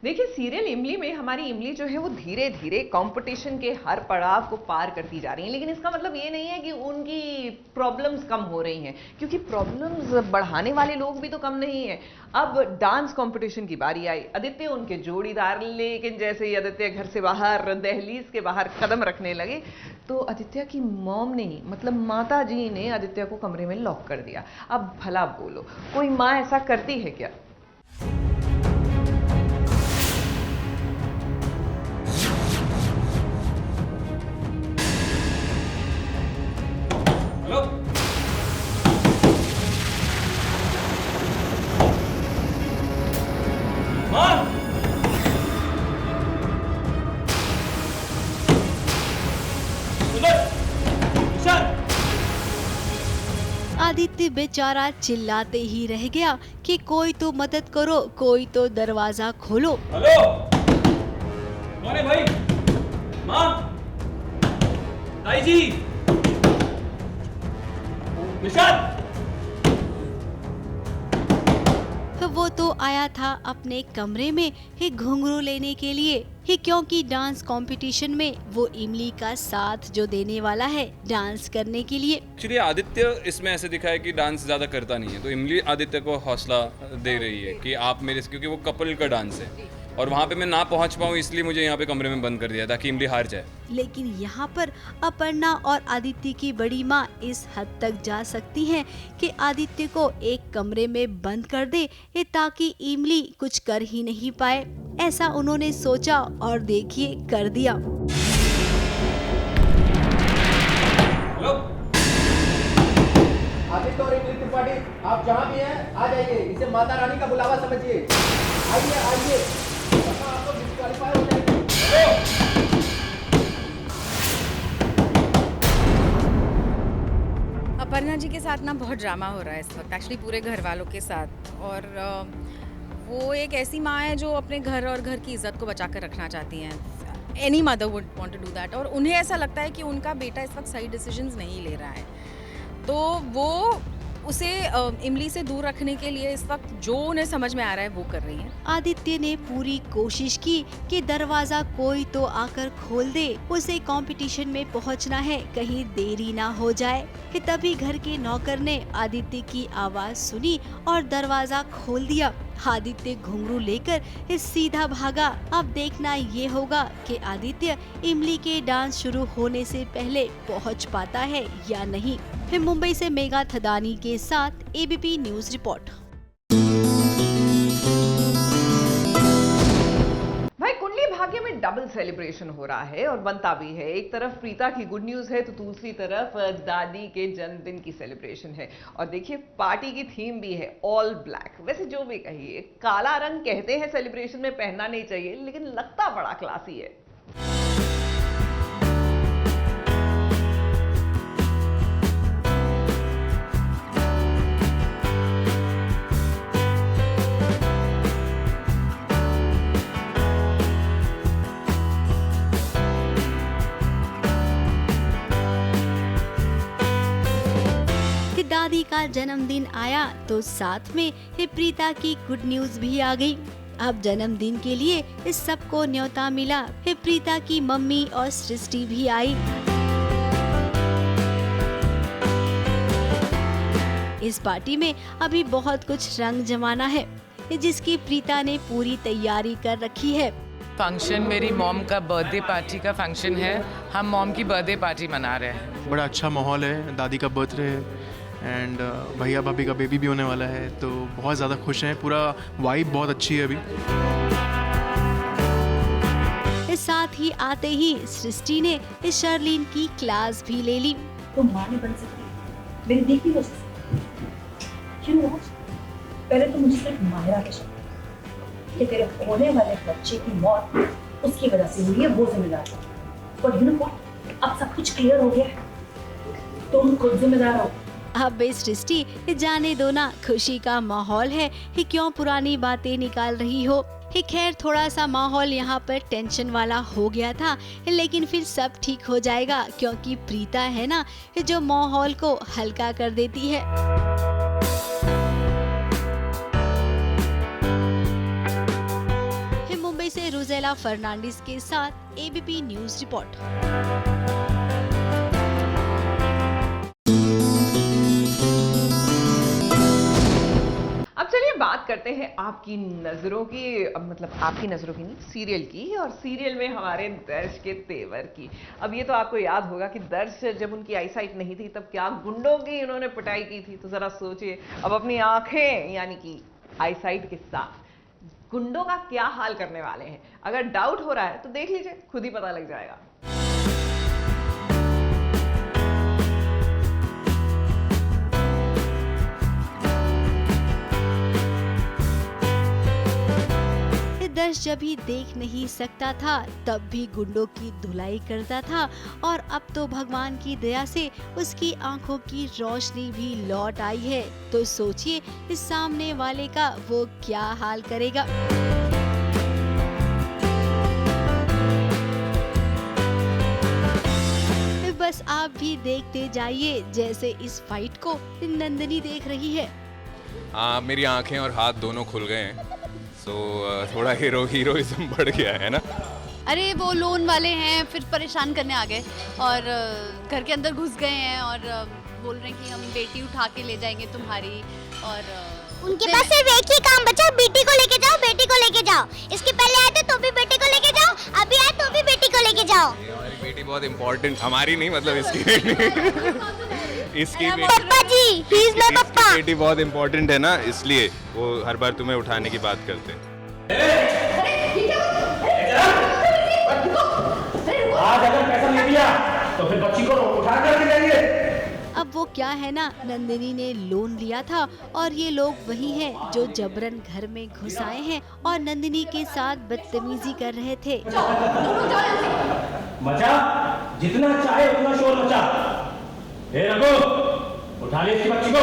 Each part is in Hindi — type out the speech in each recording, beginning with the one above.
देखिए सीरियल इमली में हमारी इमली जो है वो धीरे धीरे कंपटीशन के हर पड़ाव को पार करती जा रही है, लेकिन इसका मतलब ये नहीं है कि उनकी प्रॉब्लम्स कम हो रही हैं, क्योंकि प्रॉब्लम्स बढ़ाने वाले लोग भी तो कम नहीं है। अब डांस कंपटीशन की बारी आई, आदित्य उनके जोड़ीदार, लेकिन जैसे ही आदित्य घर से बाहर दहलीज के बाहर कदम रखने लगे तो आदित्य की मॉम ने ही मतलब माता जी ने आदित्य को कमरे में लॉक कर दिया। अब भला बोलो कोई माँ ऐसा करती है क्या? हेलो माँ, आदित्य बेचारा चिल्लाते ही रह गया कि कोई तो मदद करो, कोई तो दरवाजा खोलो। हेलो कौन है भाई? माँ, ताई जी, निशाद। वो तो आया था अपने कमरे में ही घुंघरू लेने के लिए ही, क्योंकि डांस कंपटीशन में वो इमली का साथ जो देने वाला है डांस करने के लिए। एक्चुअली आदित्य इसमें ऐसे दिखा है कि डांस ज़्यादा करता नहीं है, तो इमली आदित्य को हौसला दे रही है कि आप मेरे, क्योंकि वो कपल का डांस है और वहाँ पे मैं ना पहुँच पाऊँ इसलिए मुझे यहाँ पे कमरे में बंद कर दिया ताकि इमली हार जाए। लेकिन यहाँ पर अपर्णा और आदित्य की बड़ी माँ इस हद तक जा सकती हैं कि आदित्य को एक कमरे में बंद कर दे ताकि इमली कुछ कर ही नहीं पाए। ऐसा उन्होंने सोचा और देखिए कर दिया। हेलो आदित्य और इमली त्रिपाठी, आप जहाँ भी हैं आ जाइए, इसे माता रानी का बुलावा समझिए। आइए आइए, वरना आप लोग डिस्क्वालीफाई हो जाएंगे। अपर्णा जी के साथ ना बहुत ड्रामा हो रहा है इस वक्त, एक्चुअली पूरे घर वालों के साथ। और वो एक ऐसी माँ है जो अपने घर और घर की इज्जत को बचा कर रखना चाहती हैं। Any mother would want to do that. और उन्हें ऐसा लगता है कि उनका बेटा इस वक्त सही डिसीजंस नहीं ले रहा है, तो वो उसे इमली से दूर रखने के लिए इस वक्त जो उन्हें समझ में आ रहा है वो कर रही हैं। आदित्य ने पूरी कोशिश की कि दरवाजा कोई तो आकर खोल दे, उसे कंपटीशन में पहुंचना है, कहीं देरी ना हो जाए। कि तभी घर के नौकर ने आदित्य की आवाज सुनी और दरवाजा खोल दिया। आदित्य घुंघरू लेकर सीधा भागा। अब देखना ये होगा कि आदित्य इमली के डांस शुरू होने से पहले पहुंच पाता है या नहीं। फिर मुंबई से मेघा थदानी के साथ एबीपी न्यूज रिपोर्ट। भाई कुंडली भाग्य में डबल सेलिब्रेशन हो रहा है और बनता भी है। एक तरफ प्रीता की गुड न्यूज है तो दूसरी तरफ दादी के जन्मदिन की सेलिब्रेशन है। और देखिए पार्टी की थीम भी है ऑल ब्लैक। वैसे जो भी कहिए, काला रंग कहते हैं सेलिब्रेशन में पहनना नहीं चाहिए, लेकिन लगता बड़ा क्लासी है। दादी का जन्मदिन आया तो साथ में प्रीता की गुड न्यूज भी आ गई। अब जन्मदिन के लिए इस सबको न्योता मिला। प्रीता की मम्मी और सृष्टि भी आई। इस पार्टी में अभी बहुत कुछ रंग जमाना है, जिसकी प्रीता ने पूरी तैयारी कर रखी है। फंक्शन मेरी मॉम का बर्थडे पार्टी का फंक्शन है। हम मॉम की बर्थडे पार्टी मना रहे हैं। बड़ा अच्छा माहौल है, दादी का बर्थडे है एंड भैया भाभी का बेबी भी होने वाला है, तो बहुत ज़्यादा खुश हैं। पूरा वाइब बहुत अच्छी है अभी। इस साथ ही आते ही सृष्टि ने इस शर्लीन की क्लास भी ले ली। तुम माँ नहीं बन सकती, मेरी बेटी हो सकती। क्यों राज? पहले तो मुझे सिर्फ मायरा के शक कि तेरे होने वाले बच्चे की मौत उसकी वजह से हुई है, वो जिम्मेदार है। और यू नो व्हाट, अब सब कुछ क्लियर हो गया है, तुम खुद जिम्मेदार हो। अब सृष्टि जाने दो ना, खुशी का माहौल है कि क्यों पुरानी बातें निकाल रही हो। खैर थोड़ा सा माहौल यहाँ पर टेंशन वाला हो गया था, लेकिन फिर सब ठीक हो जाएगा, क्योंकि प्रीता है ना जो माहौल को हल्का कर देती है। मुंबई से रोजेला फर्नांडिस के साथ एबीपी न्यूज रिपोर्ट। अब चलिए बात करते हैं आपकी नज़रों की, मतलब आपकी नज़रों की नहीं, सीरियल की। और सीरियल में हमारे दर्श के तेवर की। अब ये तो आपको याद होगा कि दर्श जब उनकी आईसाइट नहीं थी तब क्या गुंडों की उन्होंने पिटाई की थी। तो ज़रा सोचिए अब अपनी आंखें यानी कि आईसाइट के साथ गुंडों का क्या हाल करने वाले हैं। अगर डाउट हो रहा है तो देख लीजिए, खुद ही पता लग जाएगा। दर्श जब भी देख नहीं सकता था तब भी गुंडों की धुलाई करता था, और अब तो भगवान की दया से उसकी आंखों की रोशनी भी लौट आई है। तो सोचिए इस सामने वाले का वो क्या हाल करेगा। बस आप भी देखते जाइए जैसे इस फाइट को नंदिनी देख रही है। मेरी आंखें और हाथ दोनों खुल गए हैं, तो थोड़ा हीरोइज्म बढ़ गया है ना। अरे वो लोन वाले हैं, फिर परेशान करने आ गए और घर के अंदर घुस गए हैं और बोल रहे हैं कि हम बेटी उठा के ले जाएंगे तुम्हारी। और उनके पास सिर्फ एक ही काम बचा, बेटी को लेके जाओ, बेटी को लेके जाओ। इसके पहले आए थे तो भी बेटी को लेके जाओ, अभी आए तो भी बेटी को लेके जाओ। हमारी बेटी बहुत इम्पोर्टेंट, हमारी नहीं मतलब इसकी इसकी पापा जी, ही इज माय पापा। बेटी बहुत इम्पोर्टेंट है ना, इसलिए वो हर बार तुम्हें उठाने की बात करते हैं। आज अगर पैसा नहीं दिया तो फिर बच्ची को उठा कर ले जाएंगे। अब वो क्या है ना, नंदिनी ने लोन लिया था और ये लोग वही हैं जो जबरन घर में घुस आए हैं और नंदिनी के साथ बदतमीजी कर रहे थे। मचा, जितना चाहे उतना शोर मचा। ए रघु, उठा ले इसकी बच्ची को।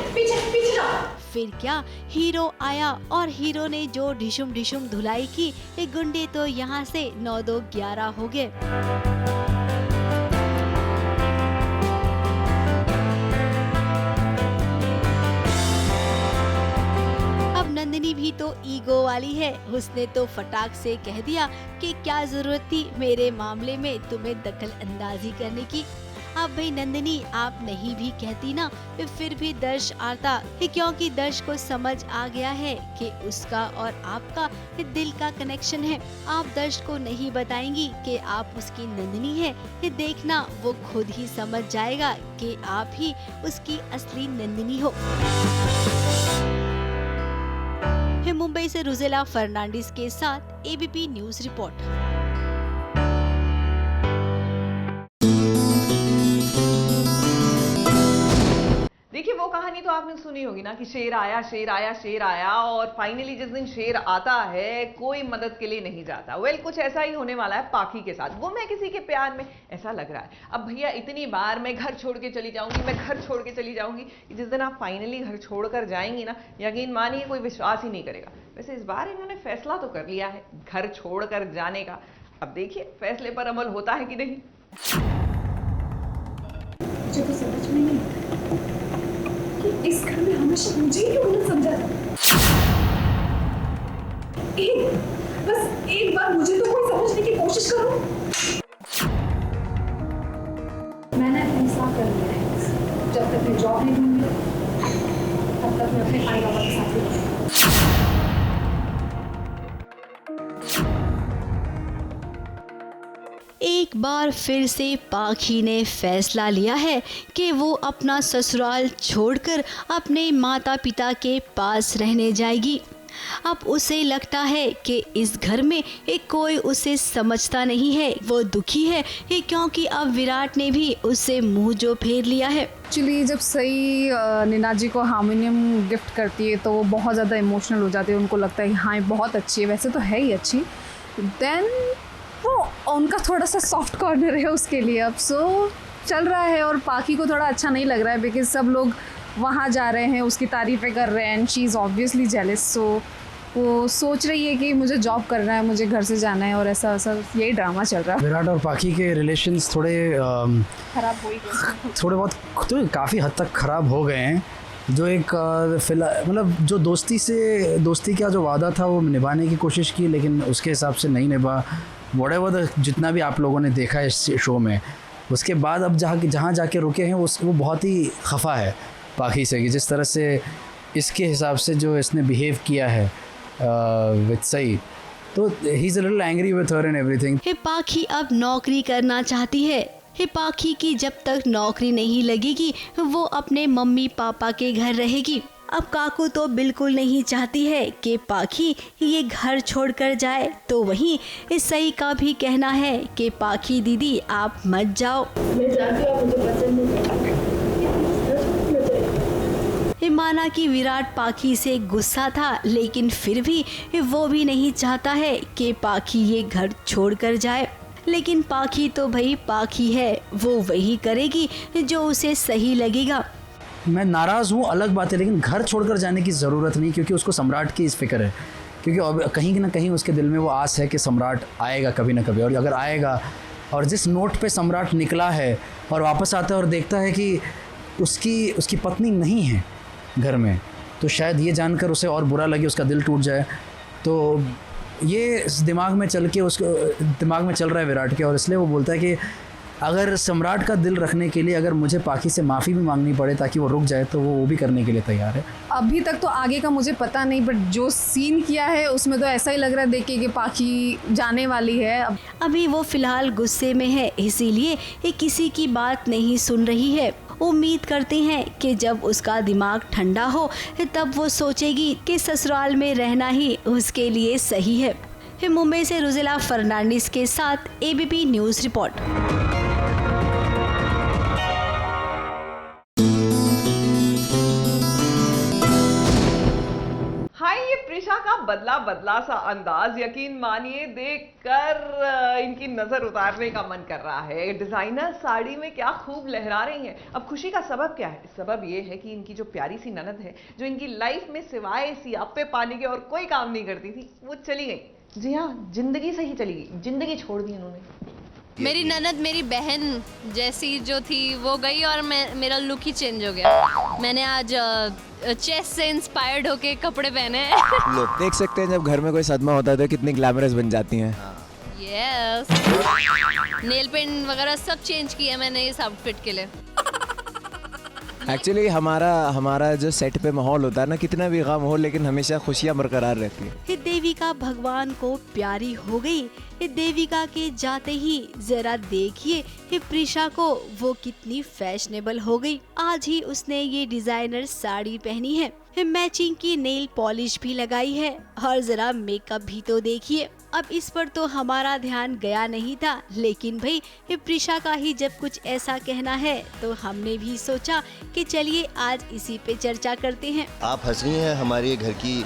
पीछे जाओ। फिर क्या, हीरो आया और हीरो ने जो ढिशुम ढिशुम धुलाई की, ये गुंडे तो यहाँ से 9-2-11 हो गए। अब नंदिनी भी तो ईगो वाली है, उसने तो फटाक से कह दिया कि क्या जरूरत थी मेरे मामले में तुम्हें दखल अंदाजी करने की। अब भाई नंदिनी आप नहीं भी कहती ना, फिर भी दर्श आता, क्योंकि दर्श को समझ आ गया है कि उसका और आपका दिल का कनेक्शन है। आप दर्श को नहीं बताएंगी कि आप उसकी नंदिनी है, देखना वो खुद ही समझ जाएगा कि आप ही उसकी असली नंदिनी हो। मुंबई से रोजेला फर्नांडिस के साथ एबीपी न्यूज रिपोर्ट। देखिए वो कहानी तो आपने सुनी होगी ना कि शेर आया शेर आया शेर आया, और फाइनली जिस दिन शेर आता है कोई मदद के लिए नहीं जाता। वेल कुछ ऐसा ही होने वाला है पाखी के साथ। वो मैं किसी के प्यार में, ऐसा लग रहा है। अब भैया इतनी बार मैं घर छोड़ के चली जाऊंगी, मैं घर छोड़ के चली जाऊंगी, जिस दिन आप फाइनली घर छोड़कर जाएंगी ना, यकीन मानिए कोई विश्वास ही नहीं करेगा। वैसे इस बार इन्होंने फैसला तो कर लिया है घर छोड़कर जाने का। अब देखिए फैसले पर अमल होता है कि नहीं। मुझे तो समझ में नहीं आता कि इस घर में हमेशा मुझे ही क्यों गलत समझा था। बस एक बार मुझे तो कोई समझने की कोशिश करो। मैंने फैसला कर लिया है, जब तक मैं जॉब नहीं ढूंढूंगी तब तक मैं अपने आई बाबा के साथ ही रहूंगी। एक बार फिर से पाखी ने फैसला लिया है कि वो अपना ससुराल छोड़कर अपने माता पिता के पास रहने जाएगी। अब उसे लगता है कि इस घर में एक कोई उसे समझता नहीं है, वो दुखी है क्योंकि अब विराट ने भी उससे मुंह जो फेर लिया है। एक्चुअली जब सही नीना जी को हारमोनियम गिफ्ट करती है तो वो बहुत ज़्यादा इमोशनल हो जाती है। उनको लगता है कि हाँ ये बहुत अच्छी है, वैसे तो है ही अच्छी, देन वो उनका थोड़ा सा सॉफ्ट कॉर्नर है उसके लिए। अब सो चल रहा है और पाखी को थोड़ा अच्छा नहीं लग रहा है बिकॉज सब लोग वहाँ जा रहे हैं, उसकी तारीफ़ें कर रहे हैं and she is obviously jealous. So वो सोच रही है कि मुझे जॉब करना है, मुझे घर से जाना है और ऐसा ऐसा यही ड्रामा चल रहा है। विराट और पाखी के रिलेशंस थोड़े ख़राब हो ही गए, थोड़े बहुत तो काफ़ी हद तक ख़राब हो गए हैं जो एक मतलब जो दोस्ती का जो वादा था वो निभाने की कोशिश की, लेकिन उसके हिसाब से नहीं निभा। व्हाटएवर जितना भी आप लोगों ने देखा है इस शो में, उसके बाद अब जहाँ जाके रुके हैं वो बहुत ही खफा है पाखी से कि जिस तरह से इसके हिसाब से जो इसने बिहेव किया है विद सई, तो he is a little angry with her and everything. पाखी अब नौकरी करना चाहती है। पाखी की जब तक नौकरी नहीं लगेगी वो अपने मम्मी पापा के घर रहेगी। अब काकू तो बिल्कुल नहीं चाहती है कि पाखी ये घर छोड़कर जाए, तो वहीं इस सई का भी कहना है कि पाखी दीदी आप मत जाओ। मैं जानती हूँ आप मुझे पसंद नहीं करते। माना कि विराट पाखी से गुस्सा था, लेकिन फिर भी वो भी नहीं चाहता है कि पाखी ये घर छोड़कर जाए। लेकिन पाखी तो भाई पाखी है, वो वही करेगी जो उसे सही लगेगा। मैं नाराज़ हूँ अलग बात है, लेकिन घर छोड़कर जाने की ज़रूरत नहीं, क्योंकि उसको सम्राट की इस फिक्र है। क्योंकि अब कहीं ना कहीं उसके दिल में वो आस है कि सम्राट आएगा कभी ना कभी, और अगर आएगा और जिस नोट पे सम्राट निकला है और वापस आता है और देखता है कि उसकी पत्नी नहीं है घर में, तो शायद ये जानकर उसे और बुरा लगे, उसका दिल टूट जाए। तो ये दिमाग में चल रहा है विराट के, और इसलिए वो बोलता है कि अगर सम्राट का दिल रखने के लिए अगर मुझे पाखी से माफ़ी भी मांगनी पड़े ताकि वो रुक जाए, तो वो भी करने के लिए तैयार है। अभी तक तो आगे का मुझे पता नहीं, बट जो सीन किया है उसमें तो ऐसा ही लग रहा है देख के कि पाखी जाने वाली है। अभी वो फिलहाल गुस्से में है, इसीलिए ये किसी की बात नहीं सुन रही है। उम्मीद करते हैं कि जब उसका दिमाग ठंडा हो तब वो सोचेगी कि ससुराल में रहना ही उसके लिए सही है। मुंबई से रुजिला फर्नांडिस के साथ ABP न्यूज़ रिपोर्ट। प्रिशा का बदला सा अंदाज यकीन मानिए देखकर इनकी नजर उतारने का मन कर रहा है। डिजाइनर साड़ी में क्या खूब लहरा रही हैं। अब खुशी का सबब क्या है? सबब ये है कि इनकी जो प्यारी सी ननद है, जो इनकी लाइफ में सिवाय सियापे पानी के और कोई काम नहीं करती थी, वो चली गई। जी हाँ, जिंदगी से ही चली गई, जिंदगी छोड़ दी उन्होंने। मेरी ननद मेरी बहन जैसी जो थी वो गई और मेरा लुक ही चेंज हो गया। मैंने आज चेस से इंस्पायर्ड होके कपड़े पहने हैं। लोग देख सकते हैं जब घर में कोई सदमा होता है तो कितनी ग्लैमरस बन जाती हैं। यस, नेल पेंट वगैरह सब चेंज किया मैंने इस आउटफिट के लिए। एक्चुअली हमारा जो सेट पे माहौल होता है ना, कितना भी गम हो लेकिन हमेशा खुशियाँ बरकरार रहती है। देविका भगवान को प्यारी हो गई। देविका के जाते ही जरा देखिए प्रिशा को, वो कितनी फैशनेबल हो गई। आज ही उसने ये डिजाइनर साड़ी पहनी है, मैचिंग की नेल पॉलिश भी लगाई है, और जरा मेकअप भी तो देखिए। अब इस पर तो हमारा ध्यान गया नहीं था, लेकिन भाई प्रिशा का ही जब कुछ ऐसा कहना है तो हमने भी सोचा कि चलिए आज इसी पे चर्चा करते हैं। आप हंस रही हैं, हमारे घर की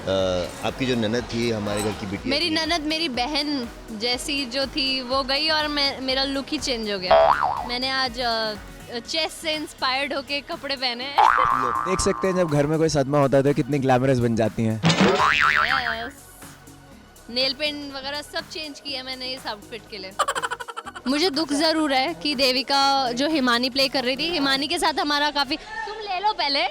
आपकी जो ननद थी हमारे घर की बेटी। मेरी ननद मेरी बहन जैसी जो थी वो गई और मेरा लुक ही चेंज हो गया। मैंने आज चेस से इंस्पायर्ड होके कपड़े पहने हैं। लोग देख सकते हैं जब घर में कोई सदमा होता है तो कितनी ग्लैमरस बन जाती हैं। नेल पेंट वगैरह सब चेंज किया मैंने इस आउटफिट के लिए। मुझे दुख जरूर है कि देविका जो हिमानी प्ले कर रही थी, हिमानी के साथ हमारा काफी, तुम ले लो पहले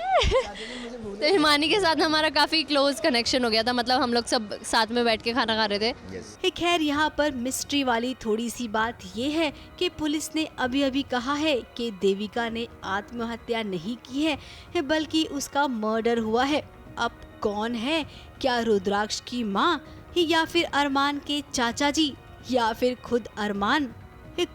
तो हिमानी के साथ हमारा काफी क्लोज कनेक्शन हो गया था। मतलब हम लोग सब साथ में बैठ के खाना खा रहे थे। खैर यहाँ पर मिस्ट्री वाली थोड़ी सी बात ये है कि पुलिस ने अभी कहा है कि देविका ने आत्महत्या नहीं की है, बल्कि उसका मर्डर हुआ है। अब कौन है, क्या रुद्राक्ष की माँ, या फिर अरमान के चाचा जी, या फिर खुद अरमान?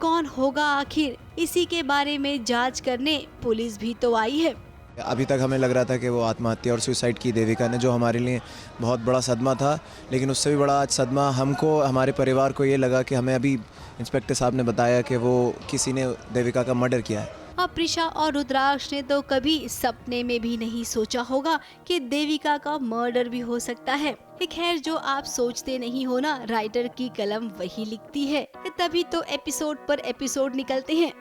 कौन होगा आखिर? इसी के बारे में जांच करने पुलिस भी तो आई है। अभी तक हमें लग रहा था कि वो आत्महत्या और सुसाइड की देविका ने, जो हमारे लिए बहुत बड़ा सदमा था। लेकिन उससे भी बड़ा आज सदमा हमको, हमारे परिवार को ये लगा कि हमें अभी इंस्पेक्टर साहब ने बताया कि वो किसी ने देविका का मर्डर किया है। अब प्रिशा और रुद्राक्ष ने तो कभी सपने में भी नहीं सोचा होगा कि देविका का मर्डर भी हो सकता है। खैर, जो आप सोचते नहीं हो ना, राइटर की कलम वही लिखती है, तभी तो एपिसोड पर एपिसोड निकलते हैं।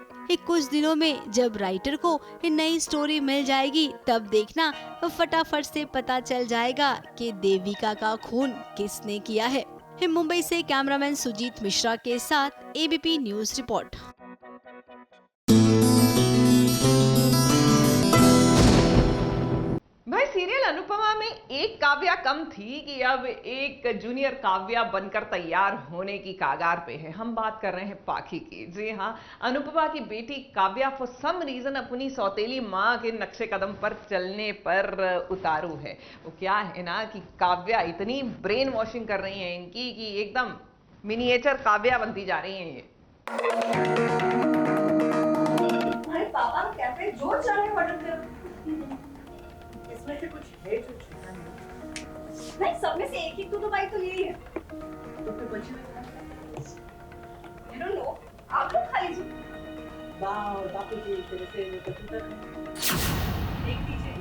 कुछ दिनों में जब राइटर को नई स्टोरी मिल जाएगी, तब देखना फटाफट से पता चल जाएगा कि देविका का खून किसने किया है। मुंबई से कैमरामैन सुजीत मिश्रा के साथ ABP न्यूज़ रिपोर्ट। एक काव्या कम थी कि अब एक जूनियर काव्या बनकर तैयार होने की कागार पे है। हम बात कर रहे हैं पाखी की। जी हाँ, अनुपमा की बेटी काव्या फॉर सम रीजन अपनी सौतेली माँ के नक्शे कदम पर चलने पर उतारू है। वो क्या है ना कि काव्या इतनी ब्रेन वॉशिंग कर रही है इनकी कि एकदम मिनिएचर काव्या बनती जा रही हैं ये। तुम्हारे पापा का कैफे जोर चढ़ाने ऑर्डर करो। इसमें से कुछ है जो छूना नहीं, सब में से एक ही तो बाइक तो यही है। तो फिर बची I don't know, आप लोग खा लीजिए। बापू जी तेरे से देख दीजिए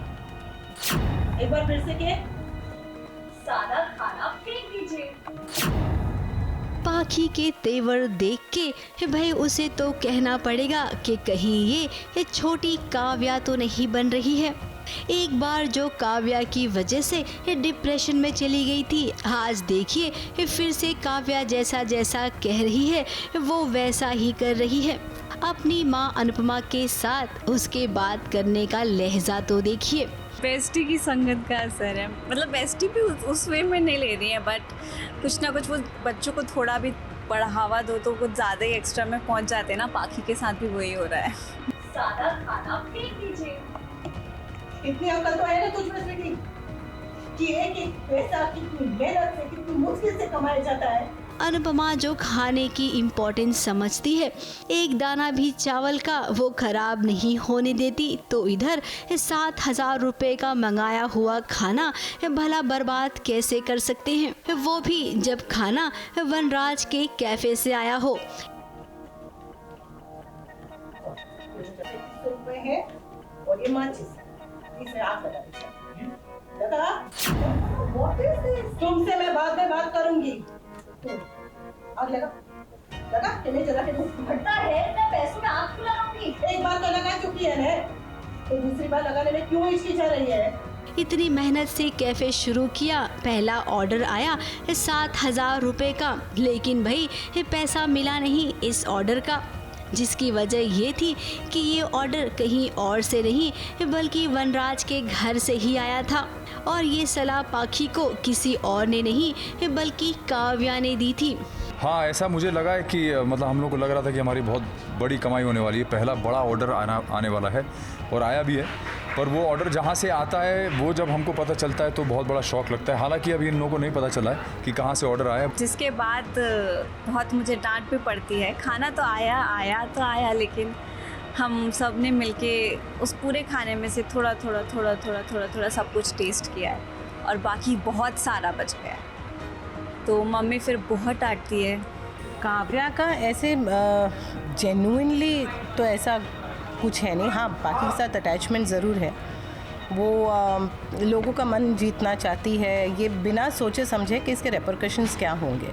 एक बार फिर से के सादा खाना फेंक दीजिए। पाखी के तेवर देख के भाई उसे तो कहना पड़ेगा कि कहीं ये छोटी काव्या तो नहीं बन रही है। एक बार जो काव्या की वजह से डिप्रेशन में चली गई थी, आज देखिए फिर से काव्या जैसा जैसा कह रही है वो वैसा ही कर रही है। अपनी माँ अनुपमा के साथ उसके बात करने का लहजा तो देखिए। बेस्टी की संगत का असर है, मतलब बेस्टी भी उस वे में नहीं ले रही है, बट कुछ ना कुछ वो बच्चों को थोड़ा भी बढ़ावा दो तो कुछ ज़्यादा ही एक्स्ट्रा में पहुंच जाते हैं ना। पाखी के साथ भी वही हो रहा है। सादा खाना फेंक दीजिए। इतनी अकल तो है ना तुझ में बेटी कि एक पैसा कितनी मेहनत से कितनी मुश्किल से कमाया जाता है। अनुपमा जो खाने की इम्पोर्टेंस समझती है, एक दाना भी चावल का वो खराब नहीं होने देती, तो इधर 7,000 रुपए का मंगाया हुआ खाना भला बर्बाद कैसे कर सकते हैं, वो भी जब खाना वनराज के कैफे से आया हो। है और ये माचिस इसे आग लगा तुमसे मैं बाद में बात करूंगी। आग लगा चले चला के फटता है ना, पैसों में आग क्यों लगाऊंगी? एक बार तो लगा चुकी है ना, तो दूसरी बार लगाने में क्यों हिचकिचा रही है? इतनी मेहनत से कैफे शुरू किया, पहला ऑर्डर आया 7,000 रुपए का, लेकिन भाई पैसा मिला नहीं इस ऑर्डर का, जिसकी वजह ये थी कि ये ऑर्डर कहीं और से नहीं बल्कि वनराज के घर से ही आया था, और ये सलाह पाखी को किसी और ने नहीं बल्कि काव्या ने दी थी। हाँ, ऐसा मुझे लगा है कि मतलब हम लोग को लग रहा था कि हमारी बहुत बड़ी कमाई होने वाली है, पहला बड़ा ऑर्डर आने वाला है और आया भी है, पर वो ऑर्डर जहाँ से आता है वो जब हमको पता चलता है तो बहुत बड़ा शौक लगता है। हालांकि अभी इन लोगों को नहीं पता चला है कि कहाँ से ऑर्डर आया, जिसके बाद बहुत मुझे डांट भी पड़ती है। खाना तो आया, लेकिन हम सब ने मिलके उस पूरे खाने में से थोड़ा थोड़ा सब कुछ टेस्ट किया है और बाकी बहुत सारा बच गया है, तो मम्मी फिर बहुत डांटती है। काव्या का ऐसे जेन्युइनली तो ऐसा कुछ है नहीं। हाँ, बाकी के साथ अटैचमेंट ज़रूर है, वो लोगों का मन जीतना चाहती है, ये बिना सोचे समझे कि इसके रेपरकशंस क्या होंगे।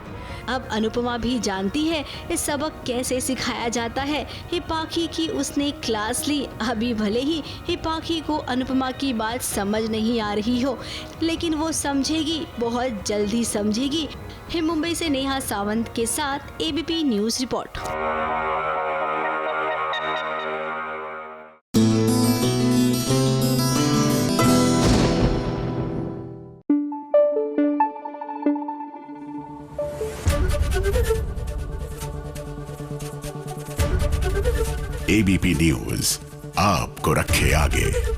अब अनुपमा भी जानती है इस सबक कैसे सिखाया जाता है। हिपाखी की उसने क्लास ली, अभी भले ही हिपाखी को अनुपमा की बात समझ नहीं आ रही हो, लेकिन वो समझेगी, बहुत जल्दी समझेगी। मुंबई से नेहा सावंत के साथ ABP news report. ABP news आपको रखे आगे।